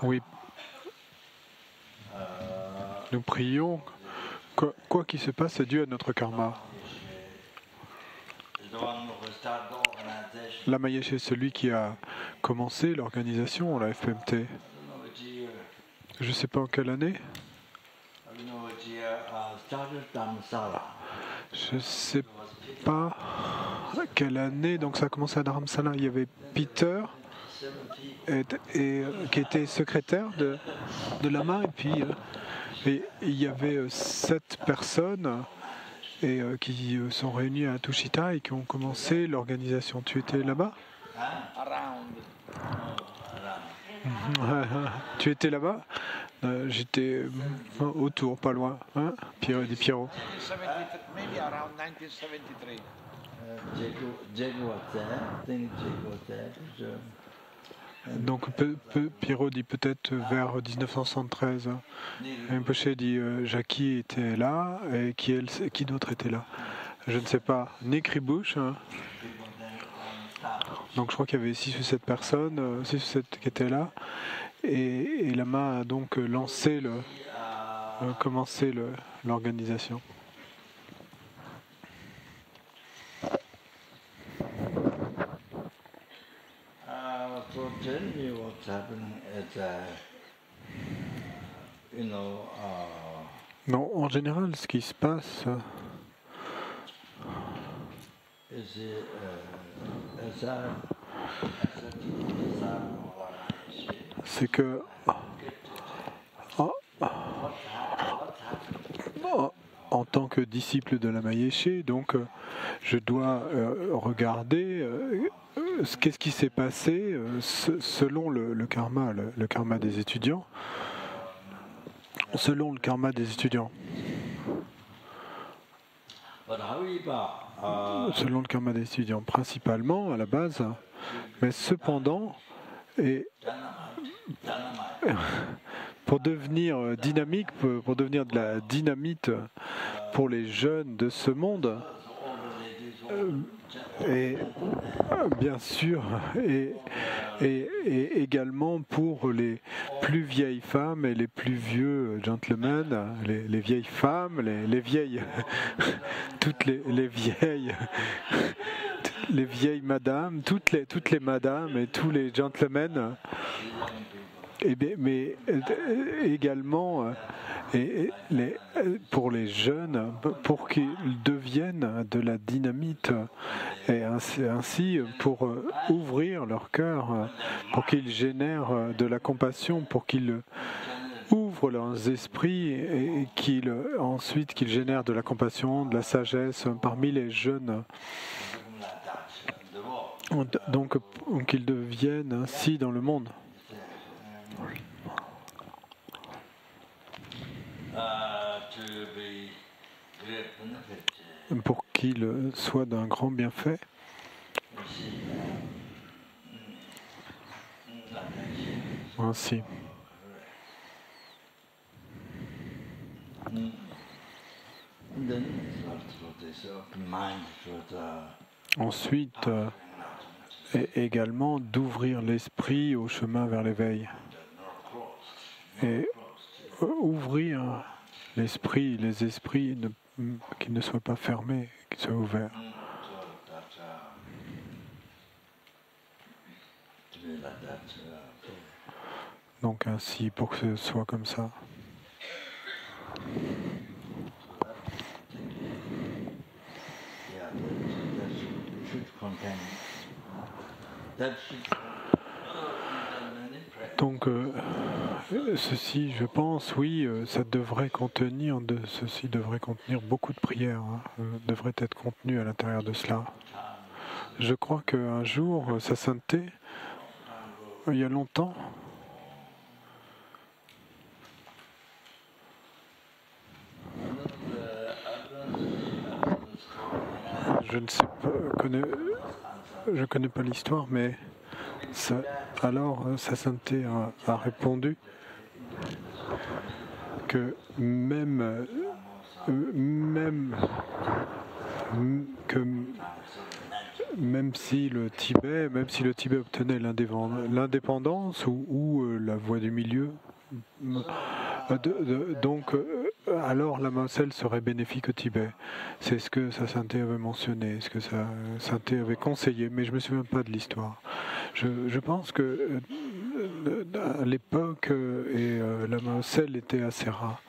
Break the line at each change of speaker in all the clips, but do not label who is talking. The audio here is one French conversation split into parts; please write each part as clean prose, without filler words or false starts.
Oui, nous prions, quoi qu'il se passe, c'est dû à notre karma. Lama Yeshe est celui qui a commencé l'organisation, la FMT. Je ne sais pas en quelle année. Je ne sais pas quelle année. Donc ça a commencé à Dharamsala. Il y avait Peter qui était secrétaire de Lama, et puis il y avait 7 personnes qui sont réunies à Tushita et qui ont commencé l'organisation. Tu étais là-bas? Tu étais là-bas? J'étais autour, pas loin, hein, des Pierrot. Donc Pierrot dit peut-être vers 1973. Rinpoche dit Jackie était là, et qui d'autre était là? Je ne sais pas. Nick Ribouche. Hein. Donc je crois qu'il y avait 6 ou 7 personnes, 6 ou 7 qui étaient là. Et Lama a donc commencé l'organisation. Non, en général, ce qui se passe, c'est que en tant que disciple de Lama Yeshe, donc je dois regarder qu'est-ce qui s'est passé selon le karma, le karma des étudiants. Selon le karma des étudiants. Selon le karma des étudiants, principalement à la base, mais cependant, pour devenir dynamique, pour devenir de la dynamite pour les jeunes de ce monde, et bien sûr, et également pour les plus vieilles femmes et les plus vieux gentlemen, les vieilles femmes, les vieilles, toutes les vieilles, les vieilles madames, toutes les madames et tous les gentlemen, mais également pour les jeunes, pour qu'ils deviennent de la dynamite, et ainsi pour ouvrir leur cœur, pour qu'ils génèrent de la compassion, pour qu'ils ouvrent leurs esprits et ensuite qu'ils génèrent de la compassion, de la sagesse parmi les jeunes. Donc qu'ils deviennent ainsi dans le monde. Pour qu'il soit d'un grand bienfait. Ainsi. Ensuite, également d'ouvrir l'esprit au chemin vers l'éveil. Et ouvrir l'esprit, les esprits qui ne soient pas fermés, qui soient ouverts. Donc ainsi, pour que ce soit comme ça. Donc ceci, je pense, oui, ceci devrait contenir beaucoup de prières, devrait être contenu à l'intérieur de cela. Je crois qu'un jour, sa sainteté, il y a longtemps, je ne sais pas, je ne connais pas l'histoire, mais alors sa sainteté a répondu que même même si le Tibet obtenait l'indépendance ou la voie du milieu, donc alors la Moselle serait bénéfique au Tibet. C'est ce que sa sainteté avait mentionné, ce que sa sainteté avait conseillé, mais je me souviens pas de l'histoire. Je pense que à l'époque, la Moselle était assez rare.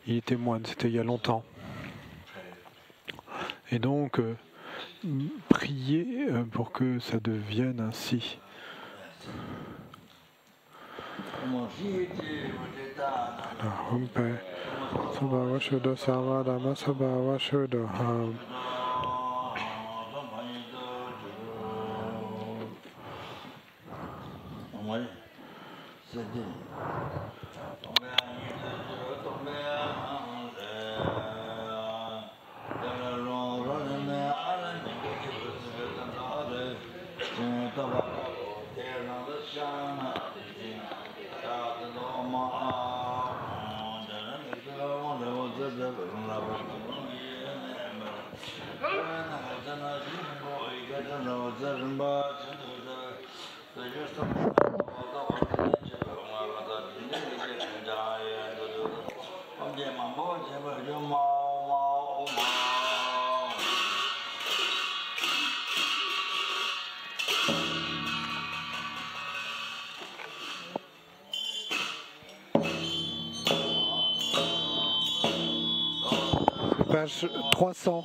Il était moine, c'était il y a longtemps. Et donc, prier pour que ça devienne ainsi. Page 300.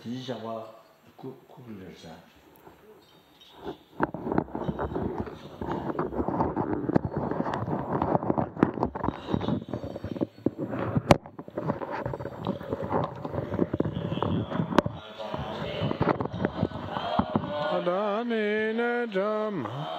디지샤와 쿠블레사.
Adani Jama.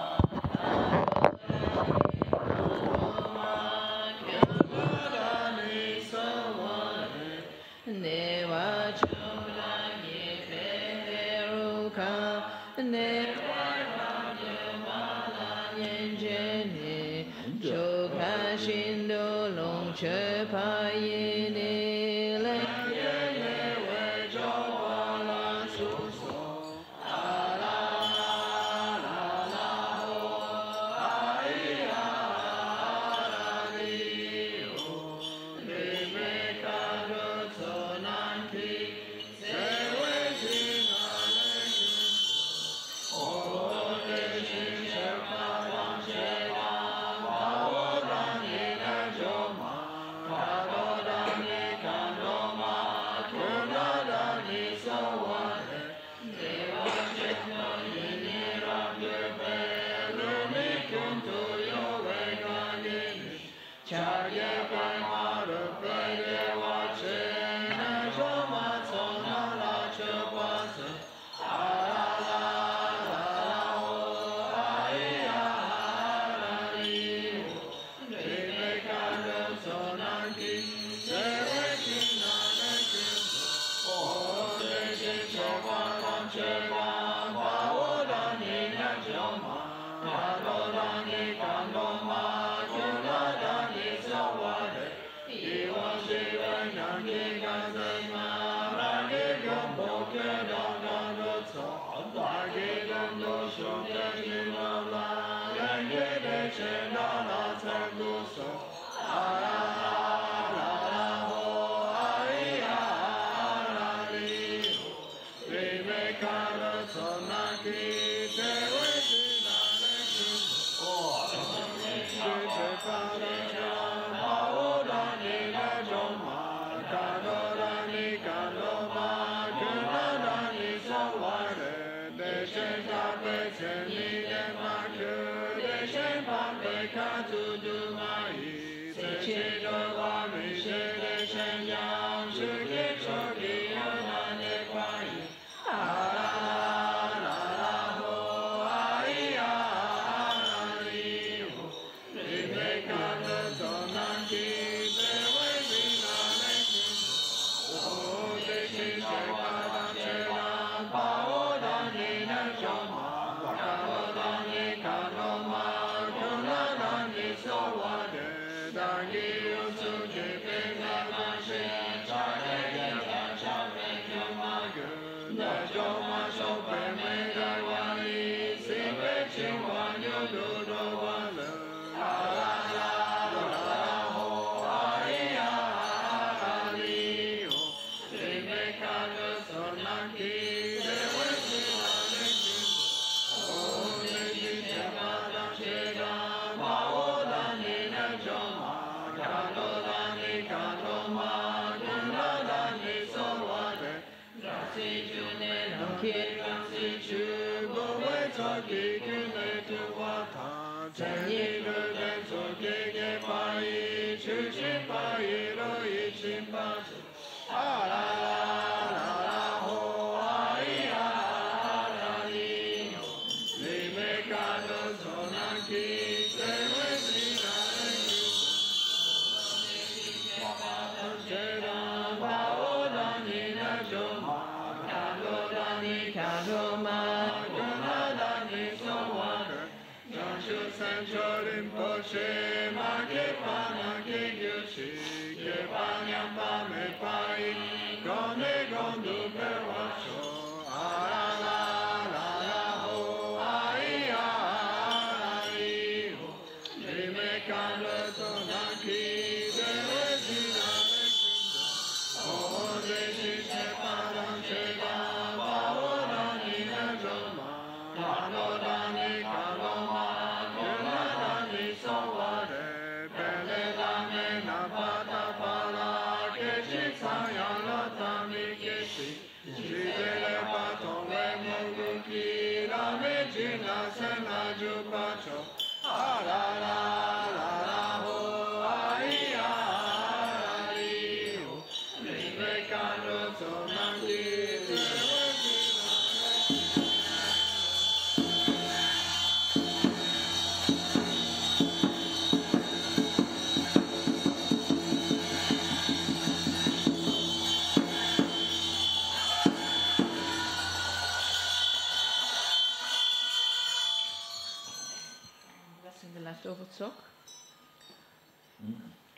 Blessing the leftover sock.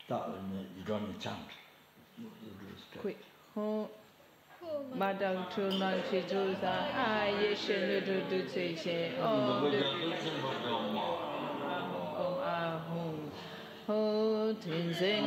You don't chant.
Quick. Madam to non chizuza. Ah, yes, she do say. Oh, oh, Tinzing,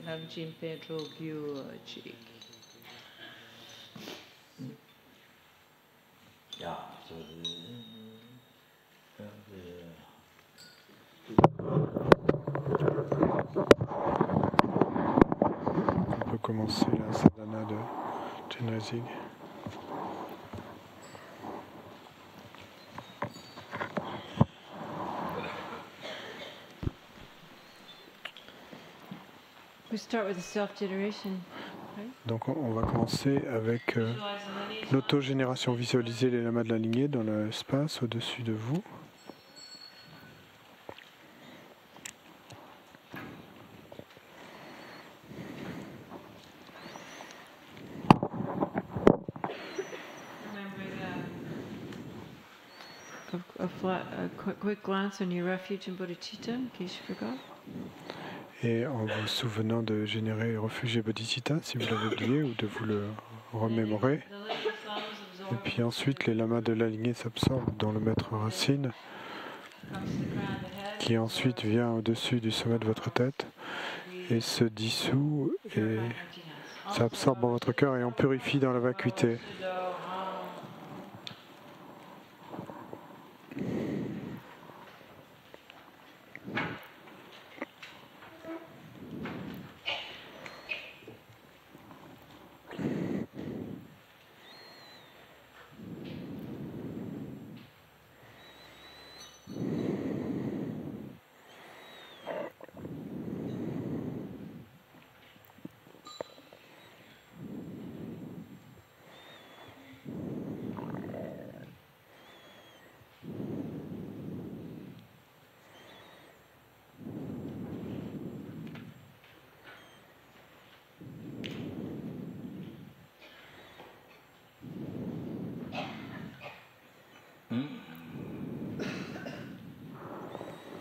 Nam Jim Pedro Gyuchi.
Yeah, so
On peut commencer la sadhana de Chenrezig.
We start with the self-generation.
Donc on va commencer avec l'autogénération. Visualisez les lamas de la lignée dans l'espace au-dessus de vous.
A quick glance on your refuge in bodhicitta, in case you forgot.
Et en vous souvenant de générer refuge et bodhicitta, si vous l'avez oublié, ou de vous le remémorer. Et puis ensuite, les lamas de la lignée s'absorbent dans le maître racine, qui ensuite vient au-dessus du sommet de votre tête et se dissout et s'absorbe dans votre cœur et en purifie dans la vacuité.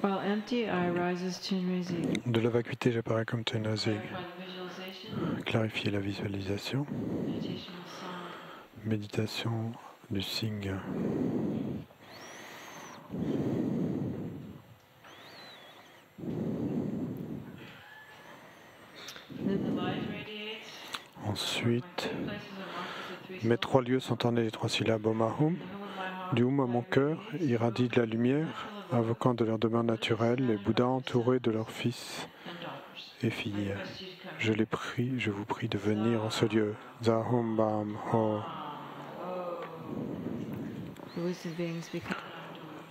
While empty, I rise as Chenrezig.
De la vacuité, j'apparais comme Chenrezig. Clarifier la visualisation. Méditation du signe. Ensuite, mes 3 lieux sont ornés des 3 syllabes Om Ahum. Du Hum à mon cœur irradie de la lumière, invoquant de leur demeure naturelle les Bouddhas entourés de leurs fils et filles. Je vous prie de venir en ce lieu. Zahum Bam Ho.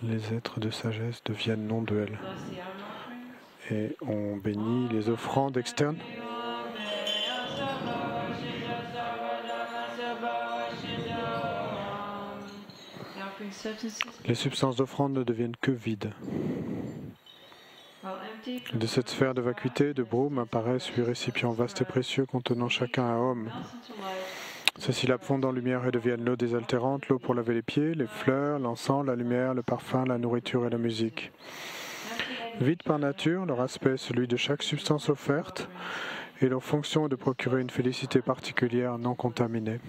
Les êtres de sagesse deviennent non-duels. Et on bénit les offrandes externes. Les substances d'offrande ne deviennent que vides. De cette sphère de vacuité, de brume, apparaissent 8 récipients vastes et précieux contenant chacun un homme. Ces syllabes fondent en lumière et deviennent l'eau désaltérante, l'eau pour laver les pieds, les fleurs, l'encens, la lumière, le parfum, la nourriture et la musique. Vides par nature, leur aspect est celui de chaque substance offerte et leur fonction est de procurer une félicité particulière non contaminée.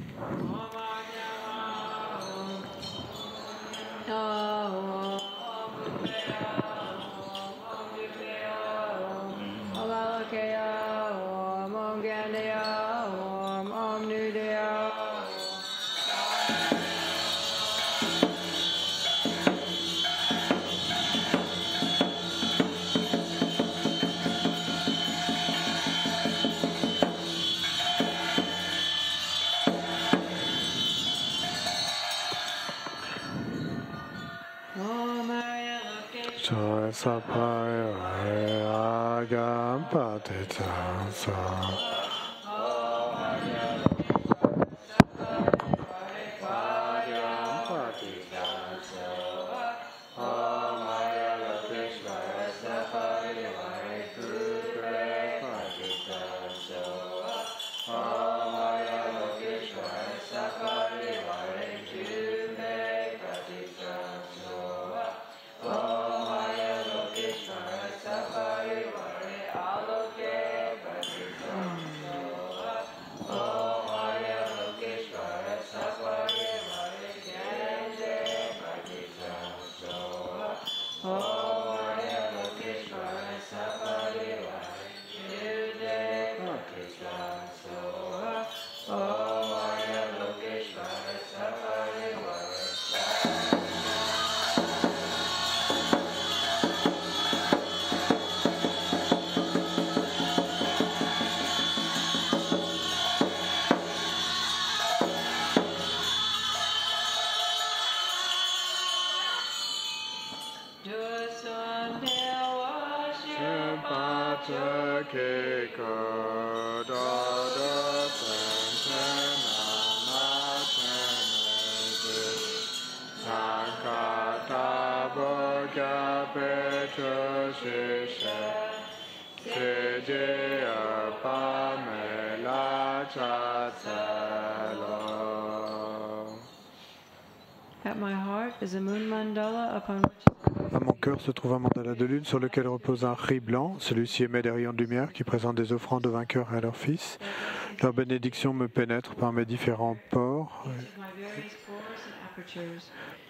Sapaya agam patitansa.
At my heart is a moon mandala upon which
À mon cœur se trouve un mandala de lune sur lequel repose un riz blanc. Celui-ci émet des rayons de lumière qui présentent des offrandes aux vainqueurs et à leurs fils. Leur bénédiction me pénètre par mes différents pores,
my various pores and apertures.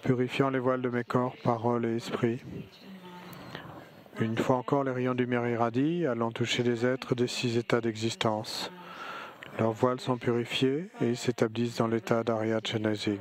purifiant les voiles de mes corps, paroles et esprits. Une fois encore, les rayons de lumière irradient, allant toucher les êtres des 6 états d'existence. Leurs voiles sont purifiés et ils s'établissent dans l'état d'Arya Chenezig.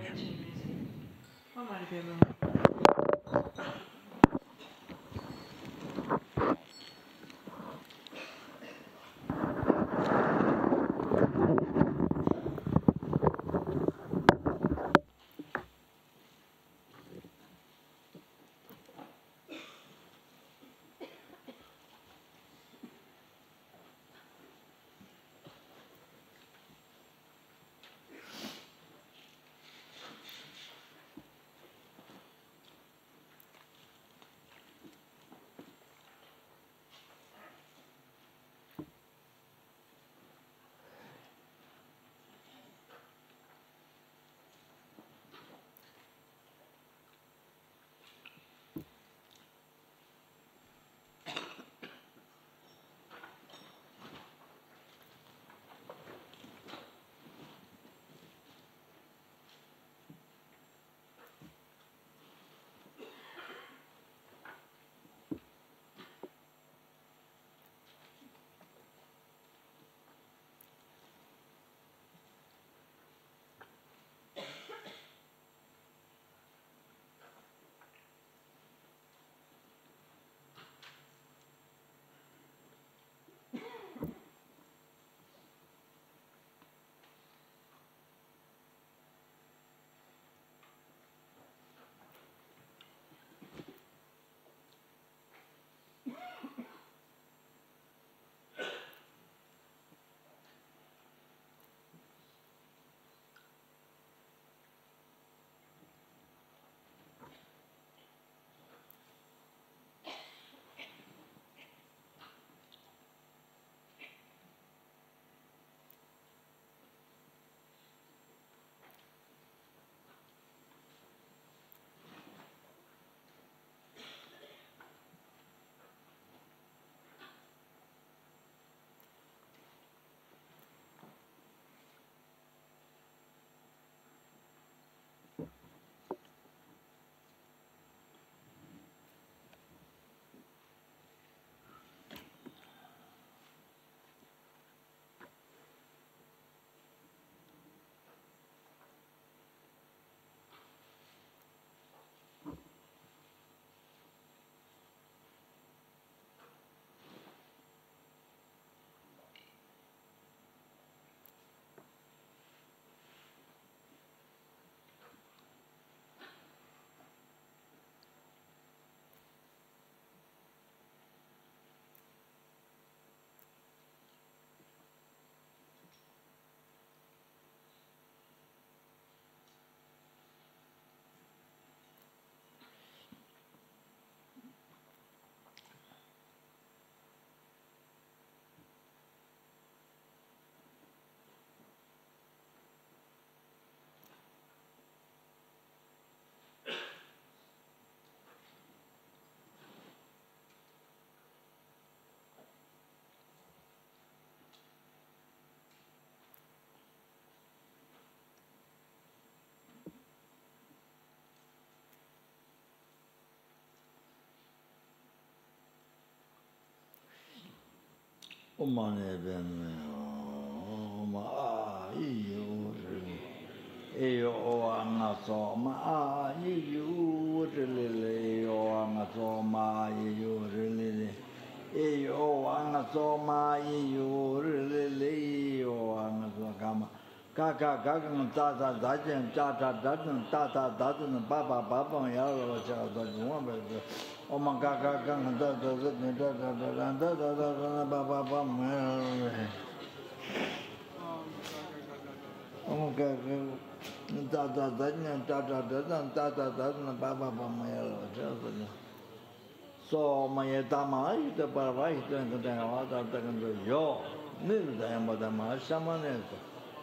So my dama ita parava ita ngada ta takando yo nirda madama shamane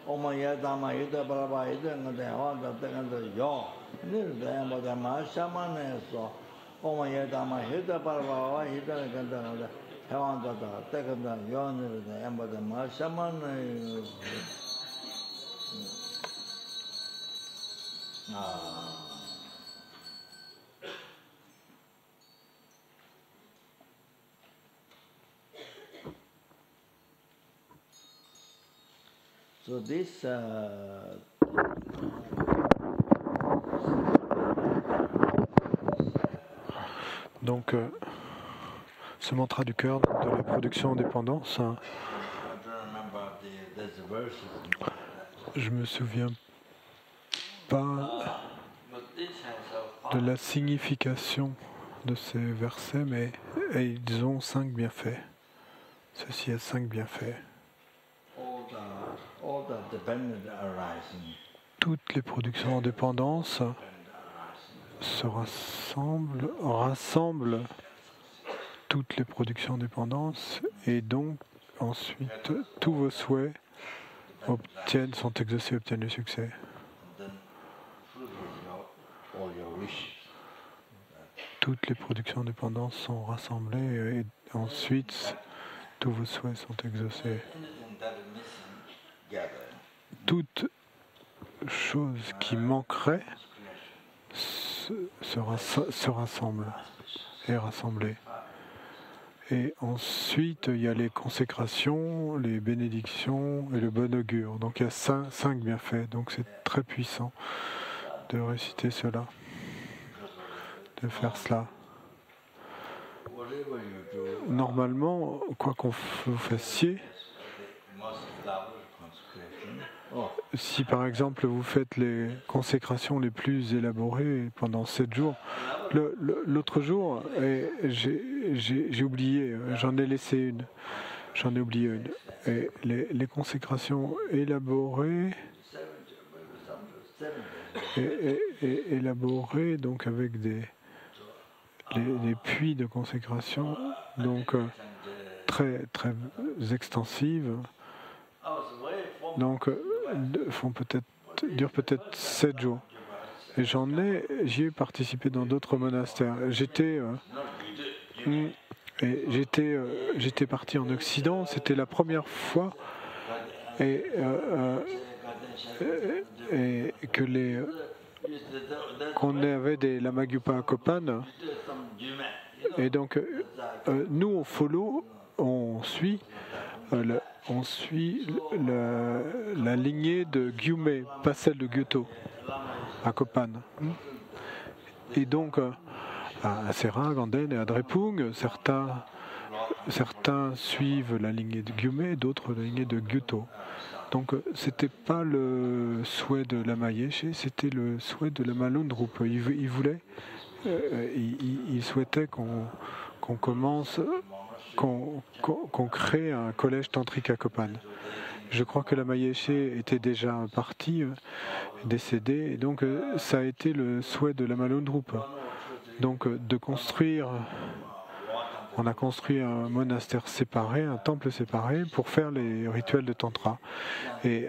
o my dama ita parava ita ngada ta takando yo nirda madama shamane so o my dama ita parava ita ngada hewan ta takando yo nirda madama shamane So this
Donc, ce mantra du cœur de la production en dépendance, hein, je me souviens pas de la signification de ces versets, mais ils ont 5 bienfaits. Ceci a 5 bienfaits. Toutes les productions en dépendance se rassemblent toutes les productions en dépendance, et donc ensuite tous vos souhaits sont exaucés, obtiennent le succès. Toutes les productions en dépendance sont rassemblées et ensuite tous vos souhaits sont exaucés. Toute chose qui manquerait se rassemble, est rassemblée. Et ensuite, il y a les consécrations, les bénédictions et le bon augure. Donc il y a 5 bienfaits. Donc c'est très puissant de réciter cela, de faire cela. Normalement, quoi qu'on vous fassiez, si par exemple vous faites les consécrations les plus élaborées pendant 7 jours, l'autre jour, j'ai oublié, j'en ai laissé une, j'en ai oublié une. Et les consécrations élaborées, élaborées donc avec les puits de consécration, donc très extensives, donc durent peut-être 7 jours. Et j'y ai participé dans d'autres monastères. J'étais parti en Occident, c'était la première fois et que qu'on avait des Lama-Gyupa à Kopan. Et donc nous on follow, on suit la lignée de Gyume, pas celle de Gyuto, à Kopan. Et donc, à Sera, Ganden et à Drepung, certains suivent la lignée de Gyume, d'autres la lignée de Gyuto. Donc, c'était pas le souhait de Lama Yeshe, c'était le souhait de Lama Lundrup. Il souhaitait qu'on commence, qu'on crée un collège tantrique à Kopan. Je crois que Lama Yeshe était déjà parti, décédé, et donc ça a été le souhait de Lama Lundrup. Donc de construire, on a construit un monastère séparé, un temple séparé pour faire les rituels de tantra. Et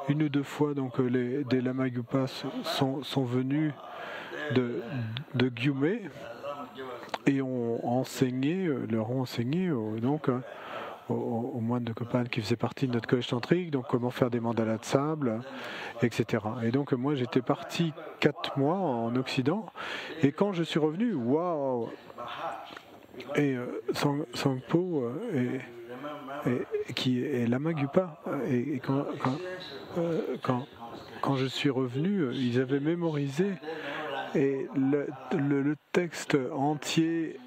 une ou deux fois, donc des Lama-Gyupas sont venus de Gyume et leur ont enseigné aux moines de Kopan qui faisaient partie de notre collège tantrique, donc comment faire des mandalas de sable, etc. Et donc moi j'étais parti 4 mois en Occident, et quand je suis revenu, waouh, Et Sangpo qui est Lama Gupa. Et quand je suis revenu, ils avaient mémorisé et le texte entier.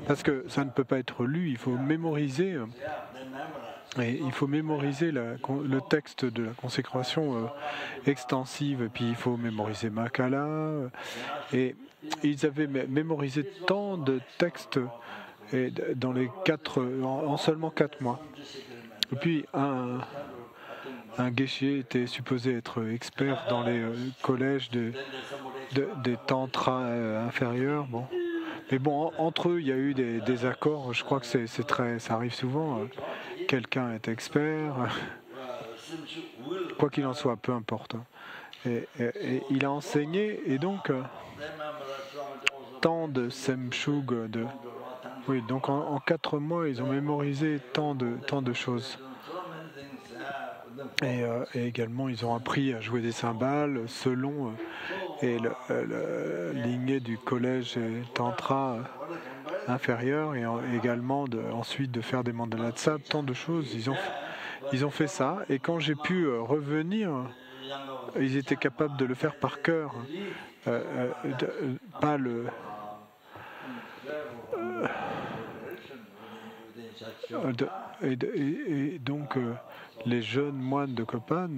Parce que ça ne peut pas être lu, il faut mémoriser. Et il faut mémoriser le texte de la consécration extensive, et puis il faut mémoriser Makala. Et ils avaient mémorisé tant de textes et dans les en seulement 4 mois. Et puis un geshe était supposé être expert dans les collèges des tantras inférieurs. Bon. Mais bon, entre eux, il y a eu des accords. Je crois que ça arrive souvent. Quelqu'un est expert. Quoi qu'il en soit, peu importe. Et il a enseigné, et donc tant de Semshug. Oui, donc en 4 mois, ils ont mémorisé tant de choses. Et également, ils ont appris à jouer des cymbales selon et le lignée du collège tantra inférieur, et également ensuite de faire des mandalas de sable, tant de choses. Ils ont fait ça, et quand j'ai pu revenir, ils étaient capables de le faire par cœur, pas le. Et donc les jeunes moines de Kopan,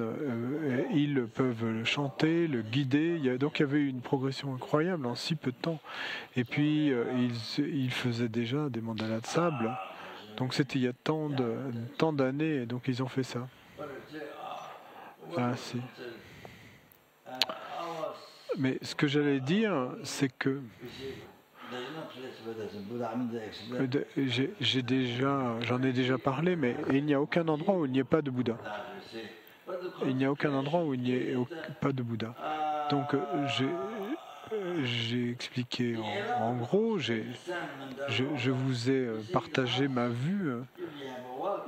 ils peuvent le chanter, le guider. Donc il y avait une progression incroyable en si peu de temps. Et puis ils faisaient déjà des mandalas de sable. Donc c'était il y a tant d'années, et donc ils ont fait ça. Ah, si. Mais ce que j'allais dire, c'est que j'en ai déjà parlé, mais il n'y a aucun endroit où il n'y ait pas de Bouddha. Il n'y a aucun endroit où il n'y ait pas de Bouddha. Donc j'ai expliqué en gros, je vous ai partagé ma vue,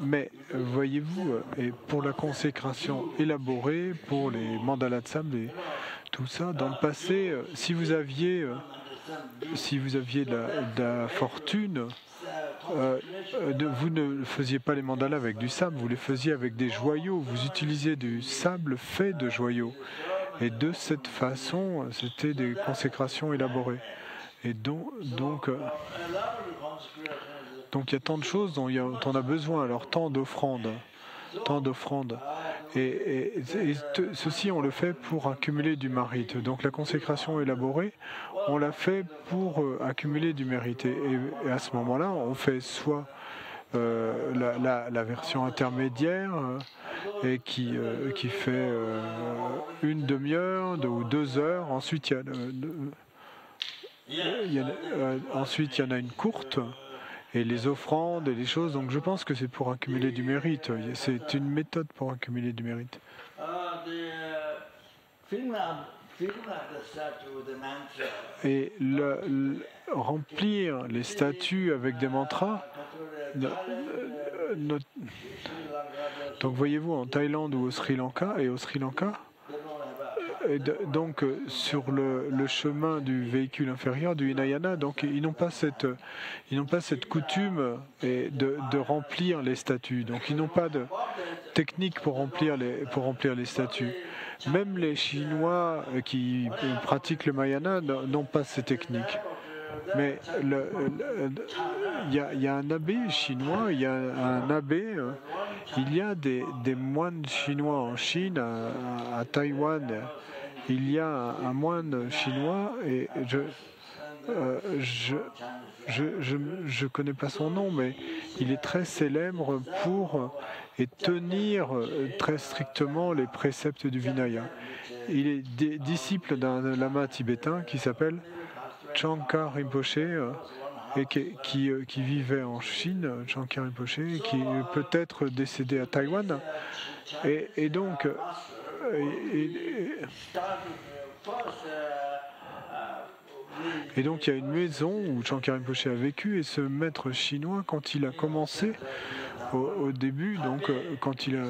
mais voyez-vous, et pour la consécration élaborée, pour les mandalas de sable et tout ça, dans le passé, si vous aviez de la fortune, vous ne faisiez pas les mandalas avec du sable, vous les faisiez avec des joyaux. Vous utilisiez du sable fait de joyaux. Et de cette façon, c'était des consécrations élaborées. Et donc il y a tant de choses dont on a besoin. Alors tant d'offrandes. Et ceci, on le fait pour accumuler du mérite. Donc la consécration élaborée, on l'a fait pour accumuler du mérite. Et à ce moment-là, on fait soit la version intermédiaire et qui fait une demi-heure ou 2 heures. Ensuite, ensuite, il y en a une courte. Et les offrandes et les choses, donc je pense que c'est pour accumuler du mérite. C'est une méthode pour accumuler du mérite. Et remplir les statues avec des mantras. Donc voyez-vous, en Thaïlande ou au Sri Lanka, donc sur le chemin du véhicule inférieur, du Hinayana, donc ils n'ont pas cette coutume de remplir les statues. Donc ils n'ont pas de technique pour remplir les statues. Même les Chinois qui pratiquent le Mahayana n'ont pas ces techniques. Mais il y a un abbé chinois, il y a un abbé, il y a des moines chinois en Chine, à Taïwan. Il y a un moine chinois, et je connais pas son nom, mais il est très célèbre pour tenir très strictement les préceptes du Vinaya. Il est disciple d'un lama tibétain qui s'appelle Tsongkhar Rinpoche, et qui vivait en Chine, Tsongkhar Rinpoche, qui est peut-être décédé à Taïwan. Et donc il y a une maison où Tsongkhar Rinpoche a vécu, et ce maître chinois, quand il a commencé au début, donc quand il a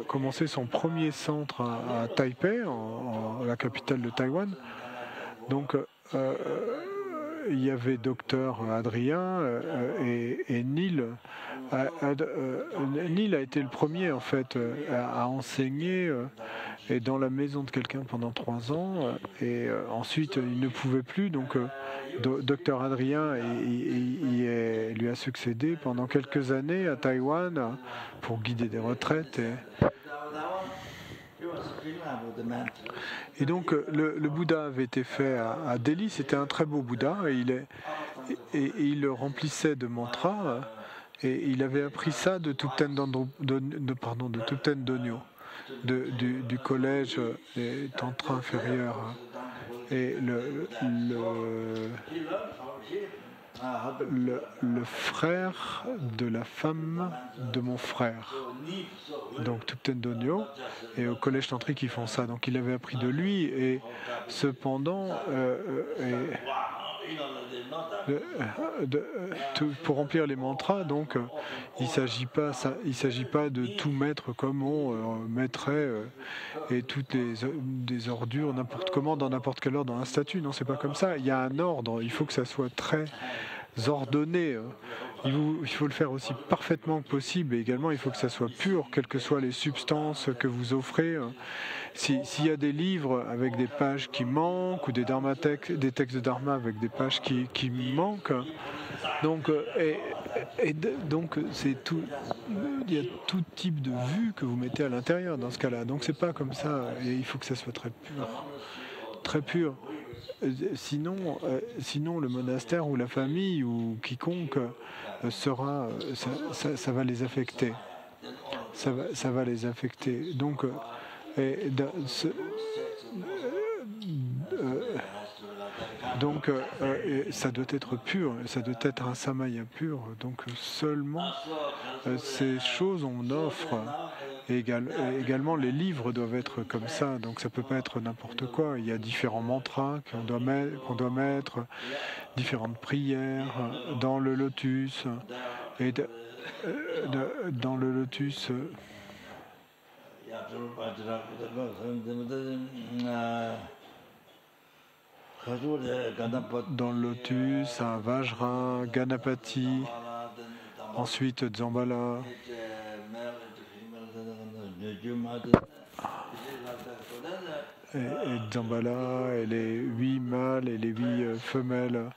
commencé son premier centre à Taipei, la capitale de Taïwan, donc il y avait docteur Adrien et Neil. Neil a été le premier en fait à enseigner et dans la maison de quelqu'un pendant 3 ans et ensuite il ne pouvait plus donc docteur Adrien lui a succédé pendant quelques années à Taïwan pour guider des retraites. Et donc le Bouddha avait été fait à Delhi, c'était un très beau Bouddha et il le remplissait de mantras et il avait appris ça de Thupten Donyo, du collège des tantra inférieurs. Et le frère de la femme de mon frère, donc Thupten Donyo, et au collège tantrique ils font ça, donc il avait appris de lui, et cependant pour remplir les mantras, donc il s'agit pas de tout mettre comme on mettrait et toutes des ordures n'importe comment dans n'importe quel ordre dans un statut. Non, c'est pas comme ça. Il y a un ordre. Il faut que ça soit très ordonné. Il faut le faire aussi parfaitement que possible et également il faut que ça soit pur, quelles que soient les substances que vous offrez. S'il y a des livres avec des pages qui manquent ou des textes de dharma avec des pages qui manquent, donc donc c'est tout. Il y a tout type de vue que vous mettez à l'intérieur dans ce cas-là. Donc c'est pas comme ça et il faut que ça soit très pur, très pur. Sinon, le monastère ou la famille ou quiconque sera, ça va les affecter. Ça va les affecter. Donc, ça doit être pur, ça doit être un samaya pur. Donc seulement ces choses on offre. Et également, les livres doivent être comme ça, donc ça peut pas être n'importe quoi. Il y a différents mantras qu'on doit mettre, différentes prières dans le lotus. Et dans le lotus, un Vajra, Ganapati, ensuite Dzambala. Et Dzambala et les 8 mâles et les 8 femelles.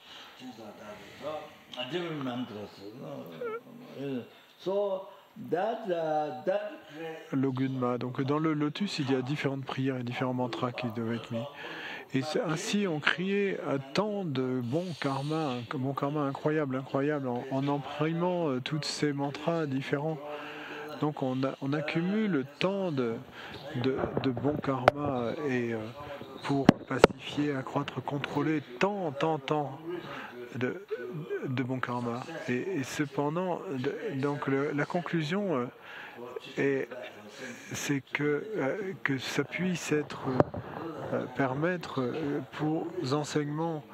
L'Ogunma. Donc dans le lotus, il y a différentes prières et différents mantras qui doivent être mis. Et ainsi, on créait tant de bon karma incroyable, en imprimant tous ces mantras différents. Donc on accumule tant de bon karma et pour pacifier, accroître, contrôler tant de bon karma. Et cependant, donc la conclusion c'est que ça puisse permettre pour enseignements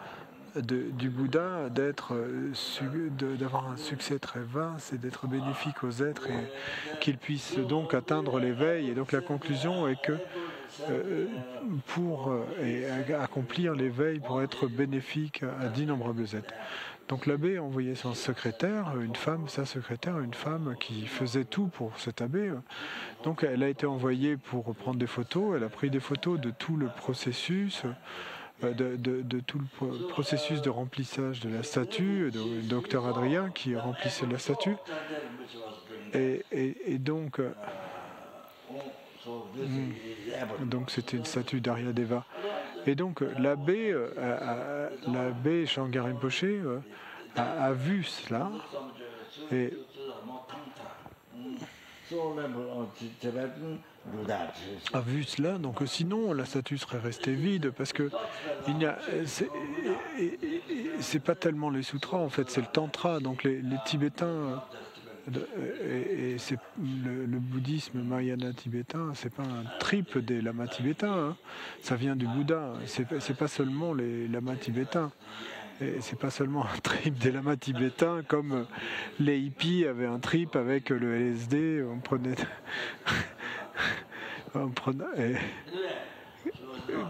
du Bouddha d'avoir un succès très vaste et d'être bénéfique aux êtres et qu'ils puissent donc atteindre l'éveil. Et donc la conclusion est que pour accomplir l'éveil, pour être bénéfique à d'innombrables êtres. Donc l'abbé a envoyé sa secrétaire, une femme qui faisait tout pour cet abbé. Donc elle a été envoyée pour prendre des photos, elle a pris des photos de tout le processus, de tout le processus de remplissage de la statue, de docteur Adrien qui remplissait la statue. Et donc c'était une statue d'Aryadeva. Et donc l'abbé Shangar Rinpoche a vu cela et donc sinon la statue serait restée vide parce que c'est pas tellement les sutras en fait, c'est le tantra, donc les Tibétains et c'est le bouddhisme Mahayana tibétain, c'est pas un trip des lamas tibétains, hein. Ça vient du Bouddha, c'est pas seulement les lamas tibétains. Et c'est pas seulement un trip des lamas tibétains comme les hippies avaient un trip avec le LSD,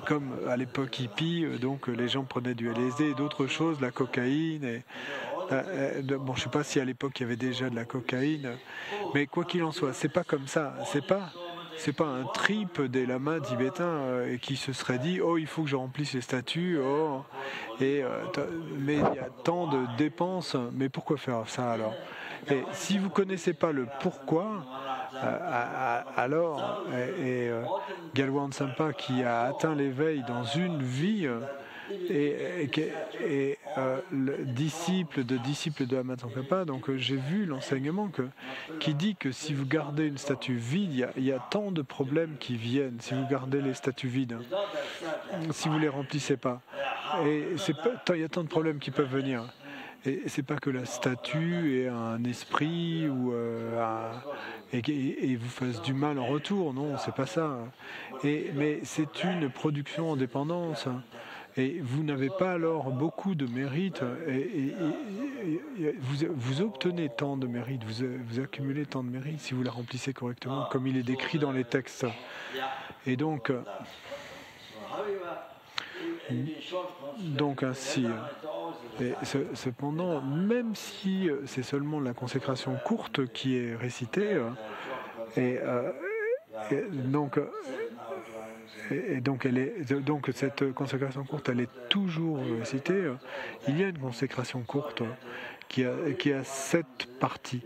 comme à l'époque hippie, donc les gens prenaient du LSD et d'autres choses, la cocaïne. Bon, je ne sais pas si à l'époque il y avait déjà de la cocaïne, mais quoi qu'il en soit, c'est pas comme ça. C'est pas un trip des lamas tibétains qui se serait dit oh il faut que je remplisse les statuts mais il y a tant de dépenses, mais pourquoi faire ça alors? Et si vous connaissez pas le pourquoi, alors Galwan Sampa qui a atteint l'éveil dans une vie le disciple de Lama Tsongkhapa, donc j'ai vu l'enseignement qui dit que si vous gardez une statue vide, il y a tant de problèmes qui viennent si vous gardez les statues vides, si vous les remplissez pas. Et il y a tant de problèmes qui peuvent venir. Et c'est pas que la statue ait un esprit et vous fasse du mal en retour, non, c'est pas ça. Mais c'est une production en dépendance. Et vous n'avez pas alors beaucoup de mérite, vous obtenez tant de mérite, vous accumulez tant de mérite si vous la remplissez correctement, comme il est décrit dans les textes. Et donc ainsi. Et cependant, même si c'est seulement la consécration courte qui est récitée, donc cette consécration courte, elle est toujours citée. Il y a une consécration courte qui a 7 parties.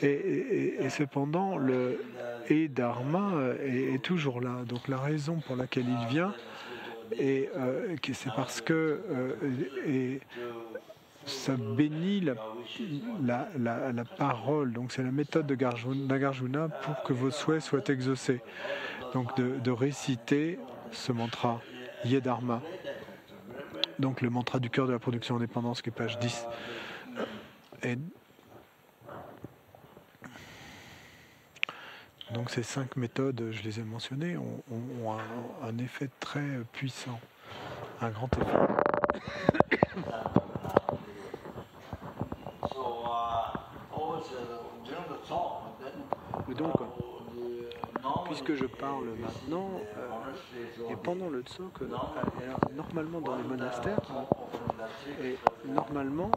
Et cependant, le et Dharma est toujours là. Donc la raison pour laquelle il vient, c'est parce que ça bénit la parole. Donc c'est la méthode de Nagarjuna pour que vos souhaits soient exaucés. Donc de réciter ce mantra, Yedharma. Donc le mantra du cœur de la production indépendance, qui est page 10. Donc ces 5 méthodes, je les ai mentionnées, ont un effet très puissant, un grand effet. Donc, puisque je parle maintenant, et pendant le tsok, normalement dans les monastères, normalement,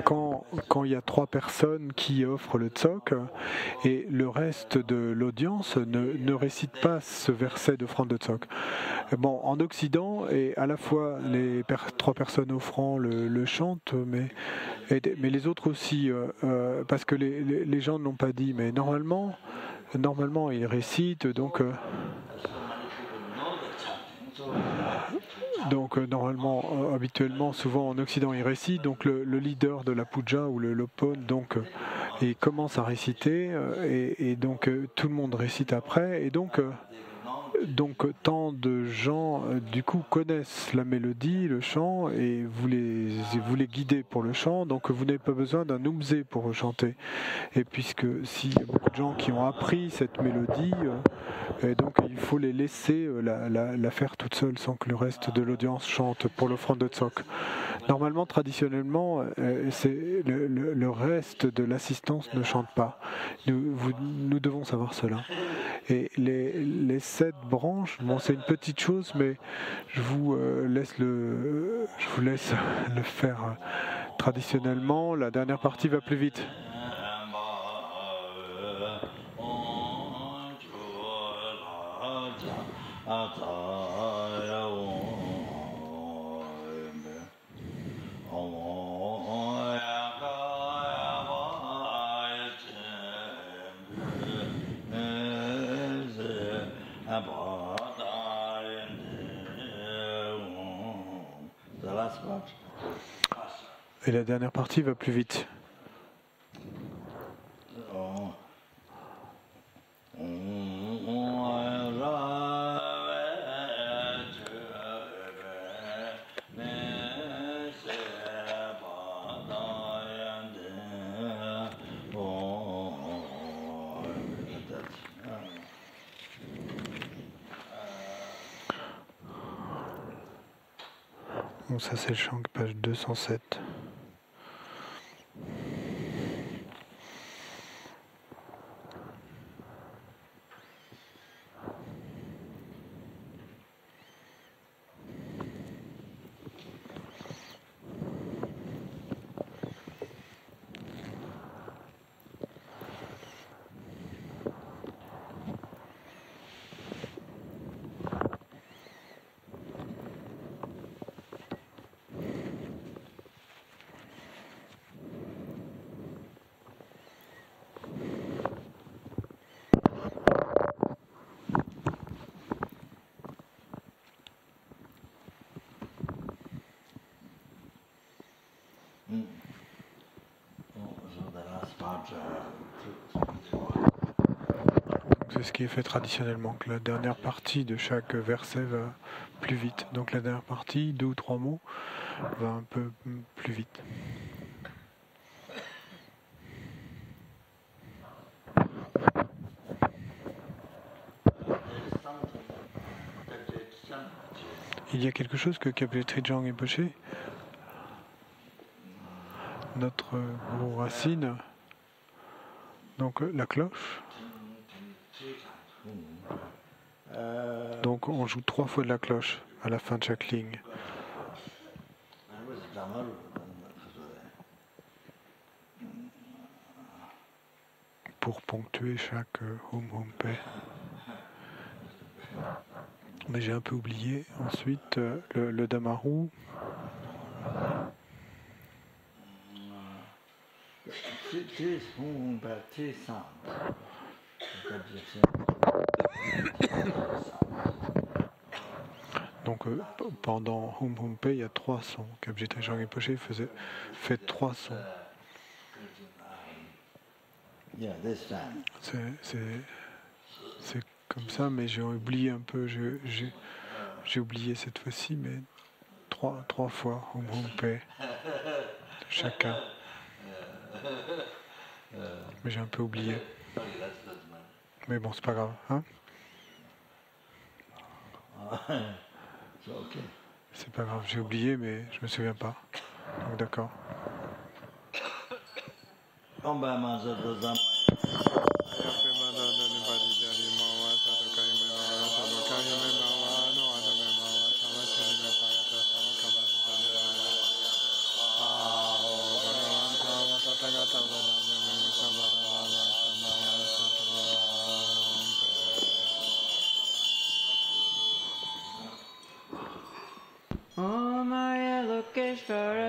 quand il y a 3 personnes qui offrent le tsok et le reste de l'audience ne récite pas ce verset d'offrande de tsok. Bon, en Occident, et à la fois les 3 personnes offrant le chantent, mais les autres aussi, parce que les gens ne l'ont pas dit, mais normalement ils récitent, donc normalement, habituellement, souvent en Occident, il récite. Donc le leader de la puja ou le lopon, donc il commence à réciter et donc tout le monde récite après. Et donc tant de gens du coup connaissent la mélodie, le chant, et vous les guidez pour le chant. Donc vous n'avez pas besoin d'un umzé pour chanter. Et puisque s'il y a beaucoup de gens qui ont appris cette mélodie, et donc il faut les laisser la faire toute seule sans que le reste de l'audience chante pour l'offrande de tsok. Normalement, traditionnellement, le reste de l'assistance ne chante pas. Nous devons savoir cela. Et les 7 branches, bon, c'est une petite chose, mais je vous laisse le faire traditionnellement. La dernière partie va plus vite. Et la dernière partie va plus vite. Bon, ça c'est le chant, page 207. c'est ce qui est fait traditionnellement, que la dernière partie de chaque verset va plus vite. Donc la dernière partie, 2 ou 3 mots, va un peu plus vite. Il y a quelque chose que Kapile Trijang Rinpoche, notre gros racine, donc la cloche. Donc on joue 3 fois de la cloche à la fin de chaque ligne. Pour ponctuer chaque Hum Hum Pe. Mais j'ai un peu oublié. Ensuite, le Damaru. Donc pendant Hum Hum Pe, il y a 3 sons. Kapile Trijang Rinpoche fait 3 sons. C'est comme ça, mais j'ai oublié un peu. J'ai oublié cette fois-ci, mais 3 fois Hum Hum Pe chacun. Mais j'ai un peu oublié. Mais bon, c'est pas grave, hein? C'est pas grave, j'ai oublié, mais je me souviens pas. Donc d'accord.
Om Maya Lokeshvara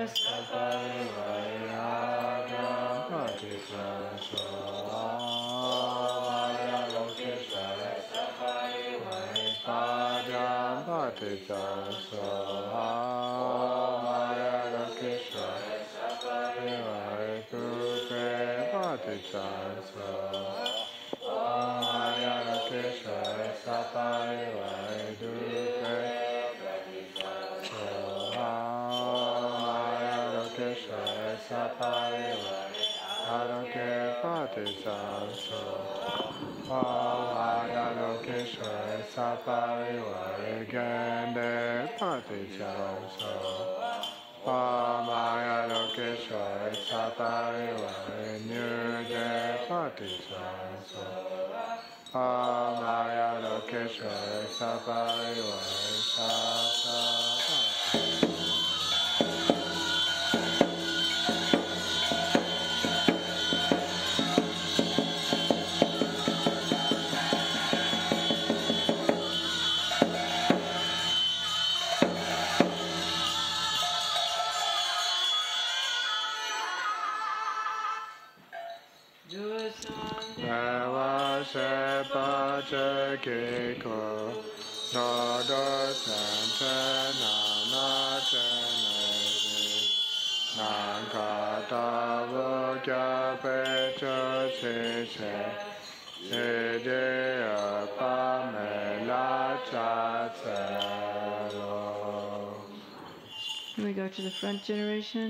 We go to the front generation.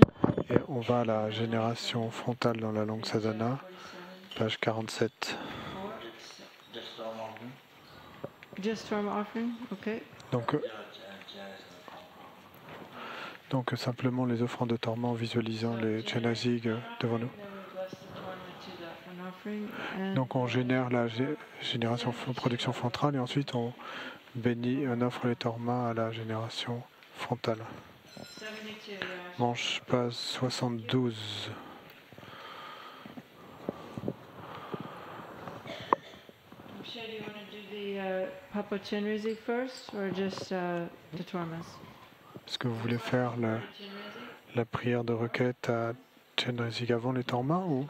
Et on va à la génération frontale dans la langue sadhana, page 47.
Just from offering, okay.
Donc simplement les offrandes de torment en visualisant les Chenazig devant nous. Donc on génère la génération production frontale et ensuite on bénit, on offre les torments à la génération frontale. Manche page 72.
Papa Chenrezig first or just the Tormas?
Est-ce que vous voulez faire la prière de requête à Chenrezig avant les tormas ou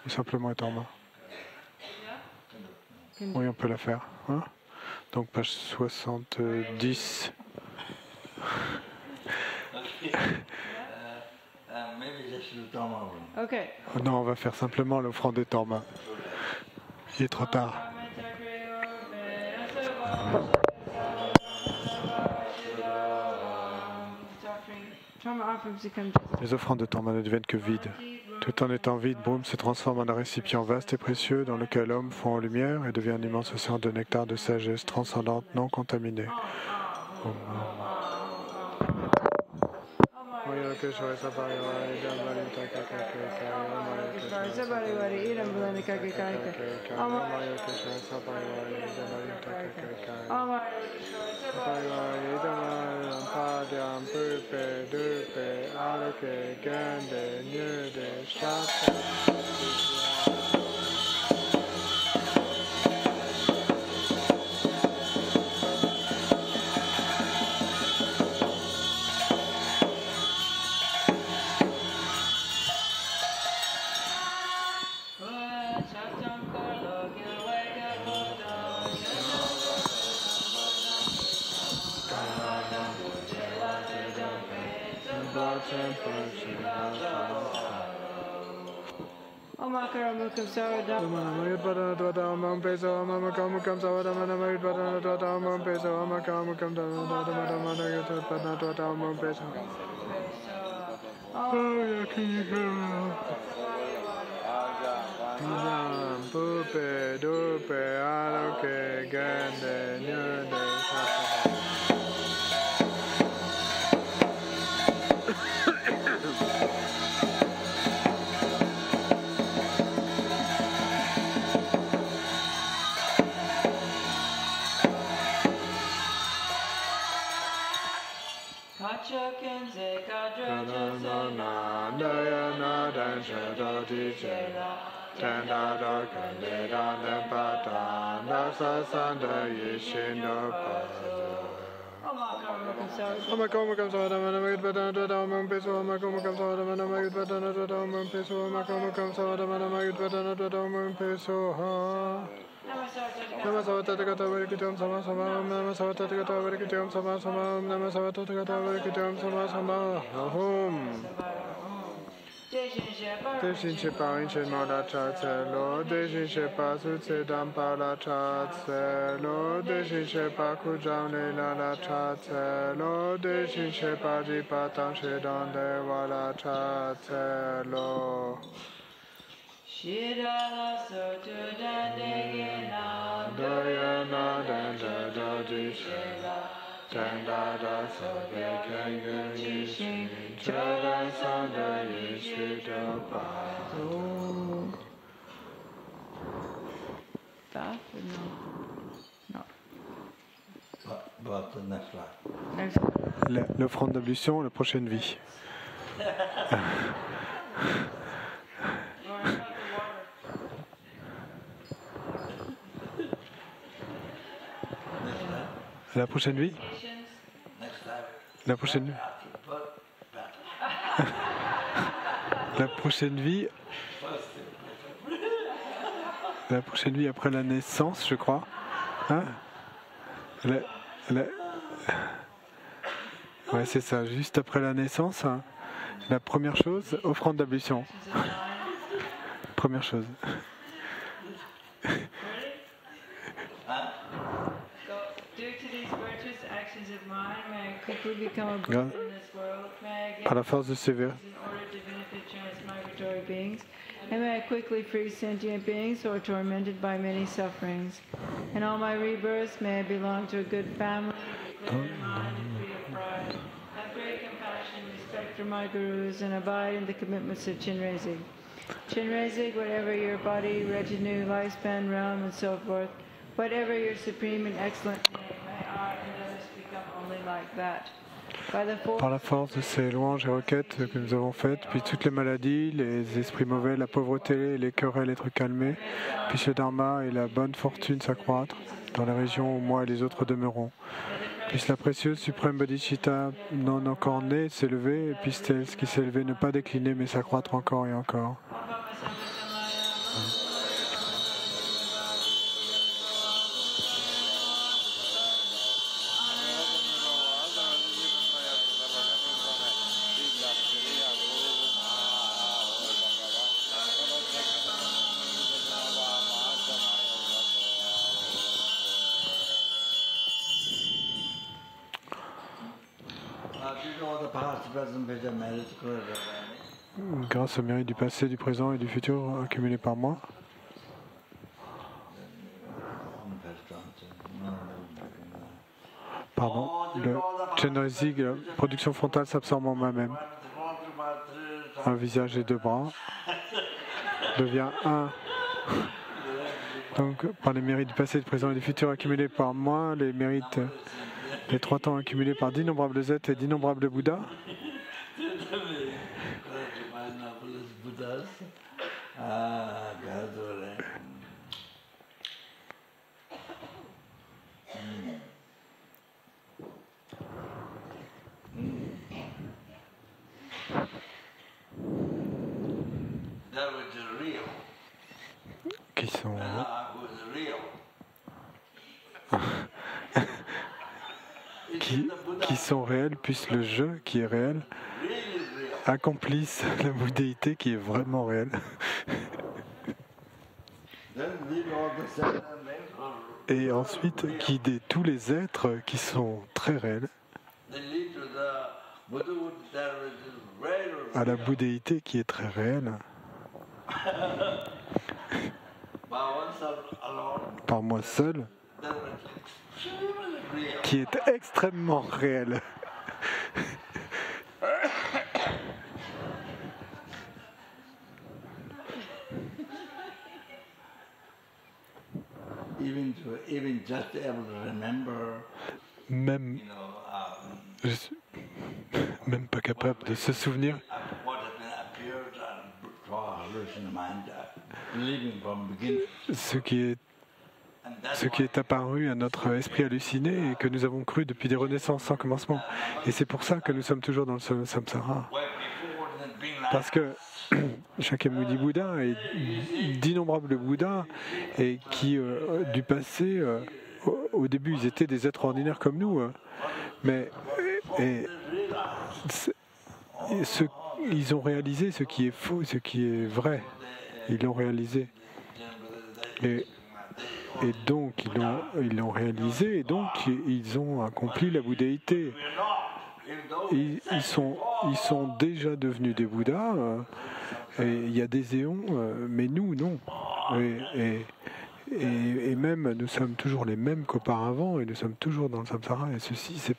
simplement les tormas? Oui, on peut la faire. Hein? Donc page 70.
Okay.
Non, on va faire simplement l'offrande des tormas. Il est trop tard. Les offrandes de Torma ne deviennent que vides. Tout en étant vide, Brahma se transforme en un récipient vaste et précieux dans lequel l'homme fond en lumière et devient un immense océan de nectar de sagesse transcendante non contaminée. L'offrande d'ablution, la prochaine vie. La prochaine vie. La prochaine vie. La prochaine vie. La prochaine vie après la naissance, je crois. Hein? Ouais, c'est ça, juste après la naissance. Hein. La première chose, offrande d'ablution. Première chose. Par la force de ces vers.
And may I quickly free sentient beings who are tormented by many sufferings. In all my rebirths, may I belong to a good family, clear in mind and free of pride. Have great compassion and respect for my gurus, and abide in the commitments of Chinrezig. Chinrezig, whatever your body, retinue, lifespan, realm, and so forth, whatever your supreme and excellent name, may I and others become only like that.
Par la force de ces louanges et requêtes que nous avons faites, puis toutes les maladies, les esprits mauvais, la pauvreté, les querelles être calmés, puis le dharma et la bonne fortune s'accroître dans la région où moi et les autres demeurons. Puisse la précieuse suprême bodhicitta non encore née s'élever, et puisse-t-elle, ce qui s'est élevé, ne pas décliner mais s'accroître encore et encore. grâce au mérite du passé, du présent et du futur accumulés par moi. Pardon, le Chenrezig, la production frontale s'absorbe en moi-même. Un visage et deux bras devient un. Donc, par les mérites du passé, du présent et du futur accumulés par moi, les mérites, les 3 temps accumulés par d'innombrables êtres et d'innombrables Bouddhas. Qui sont qui sont réels, puisque le jeu qui est réel accomplisse la bouddhéité qui est vraiment réelle. Et ensuite, guider tous les êtres qui sont très réels à la bouddhéité qui est très réelle. Par moi seul, qui est extrêmement réel.
Even just able to remember,
Même, je suis même pas capable de se souvenir
what has been appeared and draw hallucination mind, believing from beginning.
ce qui est apparu à notre esprit halluciné et que nous avons cru depuis des renaissances sans commencement. Et c'est pour ça que nous sommes toujours dans le samsara. Parce que Shakyamuni Bouddha et d'innombrables Bouddhas et qui, du passé, au début, ils étaient des êtres ordinaires comme nous. Mais ils ont réalisé ce qui est faux, ce qui est vrai. Ils l'ont réalisé. Et donc, ils l'ont réalisé, et donc, ils ont accompli la bouddhéité. Ils sont déjà devenus des Bouddhas, et il y a des éons, mais nous, non. Et même, nous sommes toujours les mêmes qu'auparavant, et nous sommes toujours dans le samsara, et ceci, c'est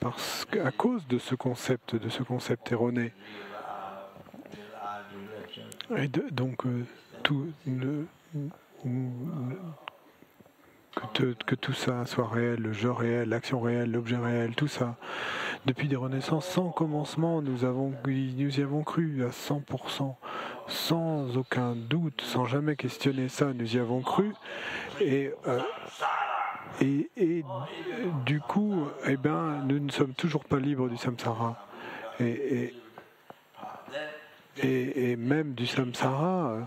à cause de ce concept erroné. Et donc, que tout ça soit réel, le jeu réel, l'action réelle, l'objet réel, tout ça. Depuis des renaissances sans commencement, nous y avons cru à 100%, sans aucun doute, sans jamais questionner ça, nous y avons cru. Et du coup, eh ben, nous ne sommes toujours pas libres du samsara. Et même du samsara,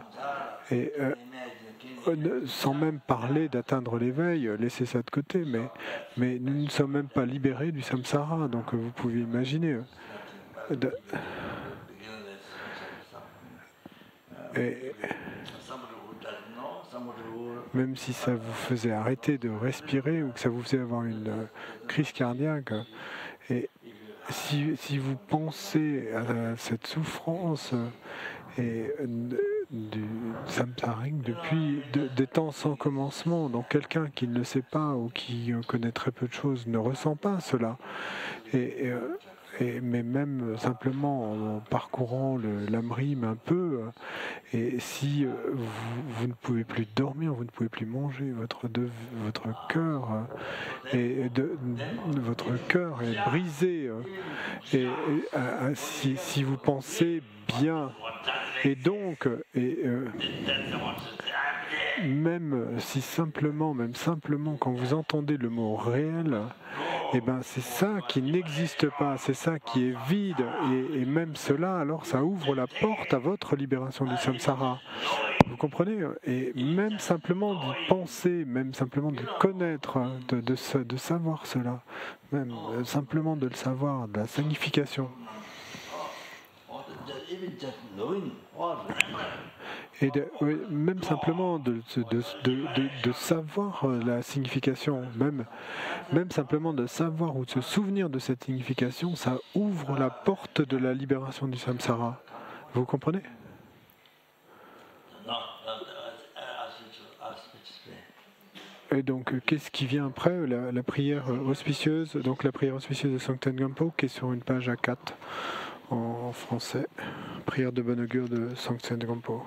sans même parler d'atteindre l'éveil, laissez ça de côté, mais nous ne sommes même pas libérés du samsara, donc vous pouvez imaginer. Même si ça vous faisait arrêter de respirer ou que ça vous faisait avoir une crise cardiaque, et si vous pensez à cette souffrance et du samsarique depuis des temps sans commencement, donc quelqu'un qui ne le sait pas ou qui connaît très peu de choses ne ressent pas cela. Mais même simplement en parcourant l'amrim un peu, et si vous ne pouvez plus dormir, vous ne pouvez plus manger, votre cœur votre cœur est brisé, si vous pensez bien, et donc même simplement quand vous entendez le mot réel, eh ben c'est ça qui n'existe pas, c'est ça qui est vide, et même cela, alors ça ouvre la porte à votre libération du samsara. Vous comprenez? Et même simplement d'y penser, même simplement de connaître, de savoir cela, même simplement de le savoir, de la signification. Et oui, même simplement de savoir la signification, même simplement de savoir ou de se souvenir de cette signification, ça ouvre la porte de la libération du samsara. Vous comprenez? Et donc, qu'est-ce qui vient après? La prière auspicieuse, donc la prière auspicieuse de Songtsen Gampo, qui est sur une page A4 en français. Prière de bon augure de Songtsen Gampo.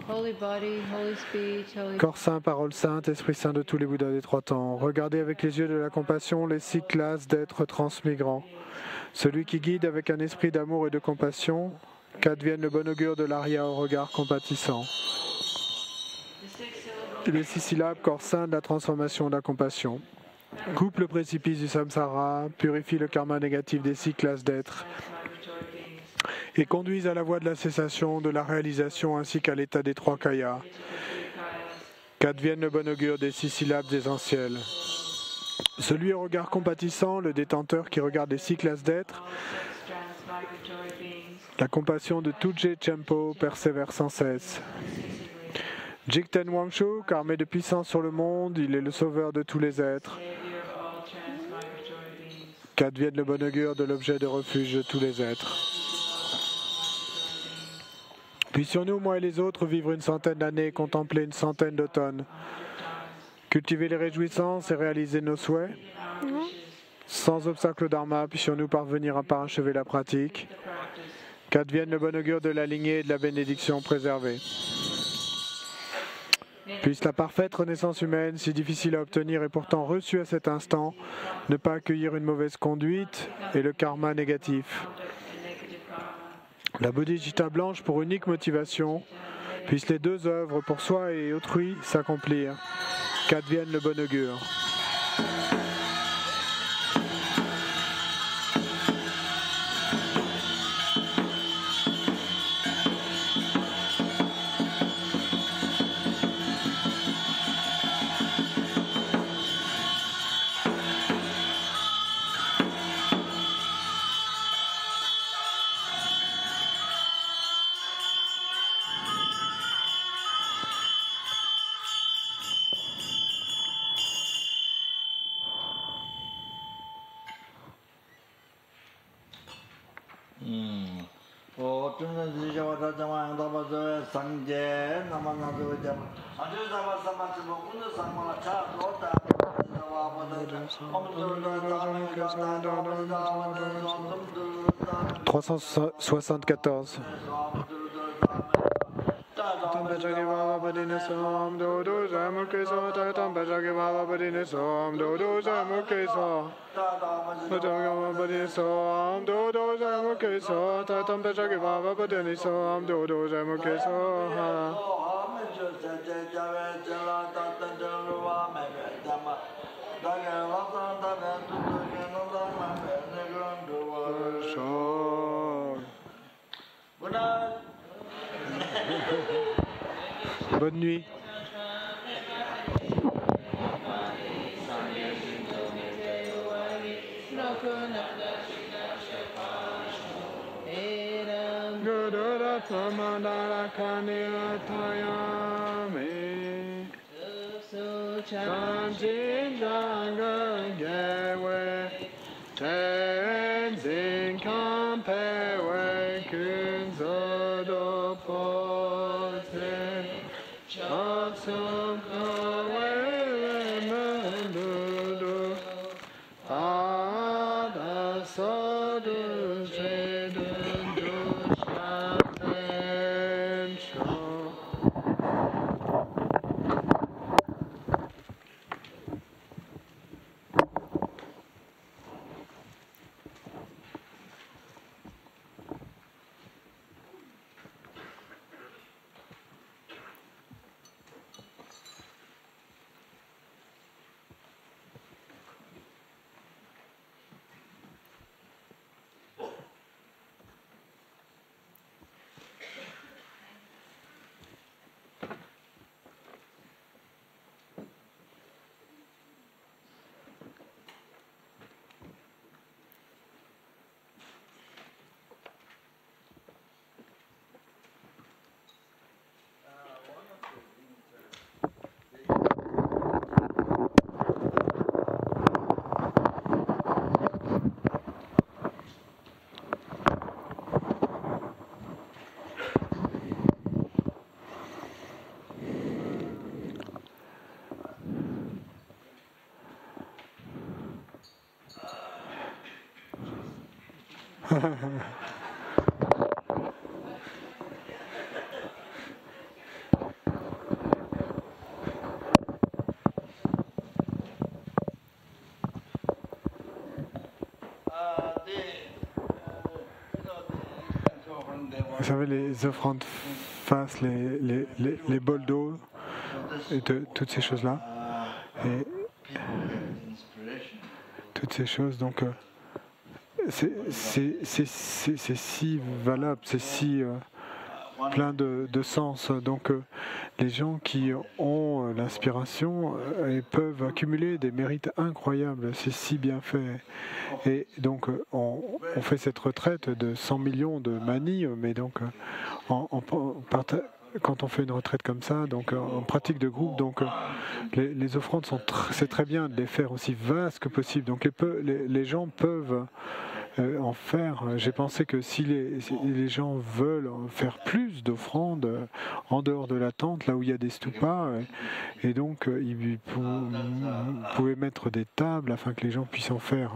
Holy body, holy speech, holy...
Corps saint, parole sainte, Esprit saint de tous les Bouddhas des trois temps, regardez avec les yeux de la compassion les 6 classes d'êtres transmigrants. Celui qui guide avec un esprit d'amour et de compassion, qu'advienne le bon augure de l'Arya au regard compatissant. Les 6 syllabes, corps saint de la transformation de la compassion. Coupe le précipice du samsara, purifie le karma négatif des 6 classes d'êtres et conduisent à la voie de la cessation, de la réalisation ainsi qu'à l'état des 3 kayas. Qu'advienne le bon augure des 6 syllabes essentielles. Celui au regard compatissant, le détenteur qui regarde les 6 classes d'êtres, la compassion de Tuje Chempo persévère sans cesse. Jigten Wangshu, armé de puissance sur le monde, il est le sauveur de tous les êtres. Qu'advienne le bon augure de l'objet de refuge de tous les êtres. Puissions-nous, moi et les autres, vivre une centaine d'années et contempler une centaine d'automnes. Cultiver les réjouissances et réaliser nos souhaits. Sans obstacle au dharma, puissions-nous parvenir à parachever la pratique. Qu'advienne le bon augure de la lignée et de la bénédiction préservée. Puisse la parfaite renaissance humaine, si difficile à obtenir et pourtant reçue à cet instant, ne pas accueillir une mauvaise conduite et le karma négatif. La bodhicitta blanche pour unique motivation, puissent les 2 œuvres pour soi et autrui s'accomplir. Qu'advienne le bon augure. « 374. Bonne nuit. Vous savez, les offrandes face, les bols d'eau, et toutes ces choses-là. Et toutes ces choses, donc, c'est si valable, c'est si plein de sens. Donc, les gens qui ont l'inspiration peuvent accumuler des mérites incroyables. C'est si bien fait. Et donc, on fait cette retraite de 100 millions de manies, mais donc, quand on fait une retraite comme ça, donc en pratique de groupe, donc les offrandes c'est très bien de les faire aussi vastes que possible. Donc les gens peuvent en faire. J'ai pensé que si les gens veulent en faire plus d'offrandes en dehors de la tente, là où il y a des stupas, et donc ils pouvaient mettre des tables afin que les gens puissent en faire.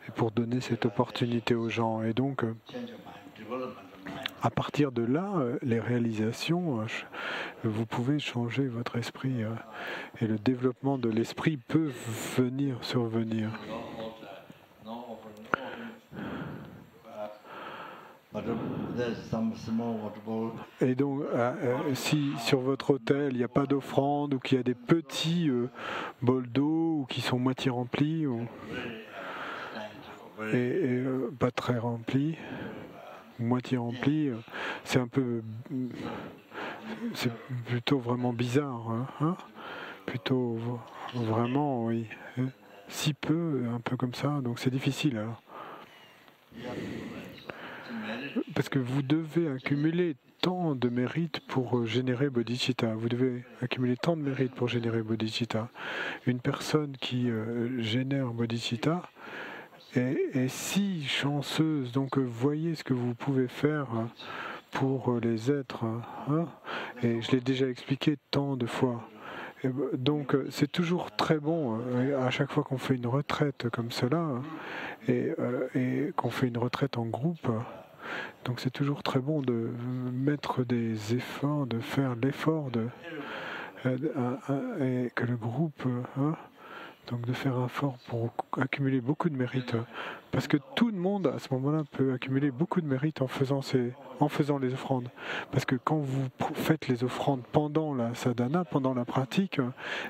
Et pour donner cette opportunité aux gens. Et donc, à partir de là, les réalisations, vous pouvez changer votre esprit. Et le développement de l'esprit peut survenir. Et donc, si sur votre autel il n'y a pas d'offrande ou qu'il y a des petits bols d'eau ou qui sont moitié remplis et pas très remplis, moitié remplis, c'est plutôt vraiment bizarre, hein, plutôt vraiment, oui, si peu, un peu comme ça, donc c'est difficile. Alors. Parce que vous devez accumuler tant de mérites pour générer bodhicitta. Vous devez accumuler tant de mérites pour générer bodhicitta. Une personne qui génère bodhicitta est si chanceuse. Donc voyez ce que vous pouvez faire pour les êtres. Hein, et je l'ai déjà expliqué tant de fois. Et donc c'est toujours très bon à chaque fois qu'on fait une retraite comme cela et qu'on fait une retraite en groupe. Donc c'est toujours très bon de mettre des efforts, de faire l'effort et que le groupe, donc de faire un effort pour accumuler beaucoup de mérites. Parce que tout le monde à ce moment-là peut accumuler beaucoup de mérites en faisant les offrandes. Parce que quand vous faites les offrandes pendant la sadhana, pendant la pratique,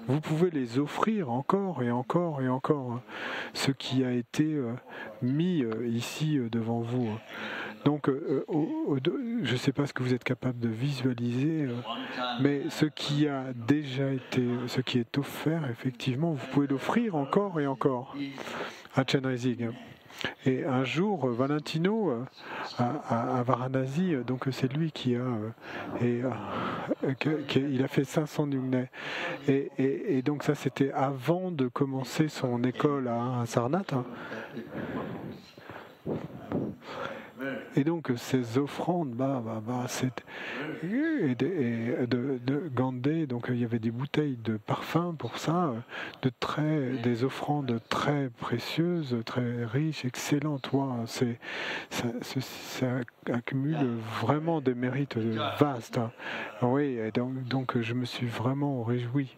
vous pouvez les offrir encore et encore et encore. Ce qui a été mis ici devant vous. Donc, je ne sais pas ce que vous êtes capable de visualiser, mais ce qui a déjà été, ce qui est offert, effectivement, vous pouvez l'offrir encore et encore à Chenrezig. Et un jour, Valentino, à Varanasi, donc c'est lui qui il a fait 500 Nyungnai. Et donc ça, c'était avant de commencer son école à Sarnath. Et donc ces offrandes, de Gandé, donc il y avait des bouteilles de parfum pour ça, des offrandes très précieuses, très riches, excellentes. Ça accumule vraiment des mérites vastes. Oui, et donc je me suis vraiment réjoui.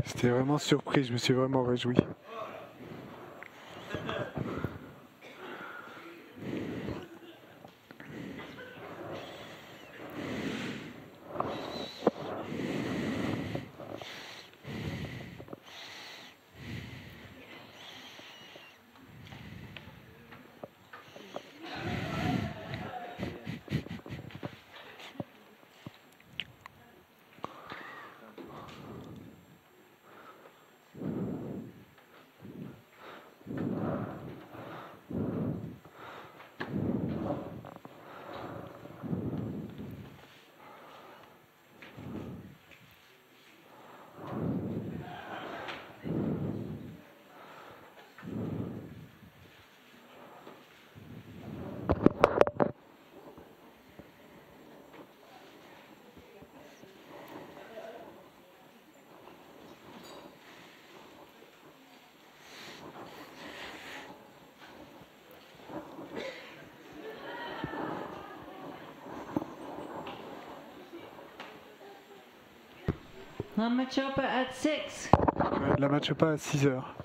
J'étais vraiment surpris, je me suis vraiment réjoui.
Lama Chopa at 6.
Lama Chopa à 6 heures.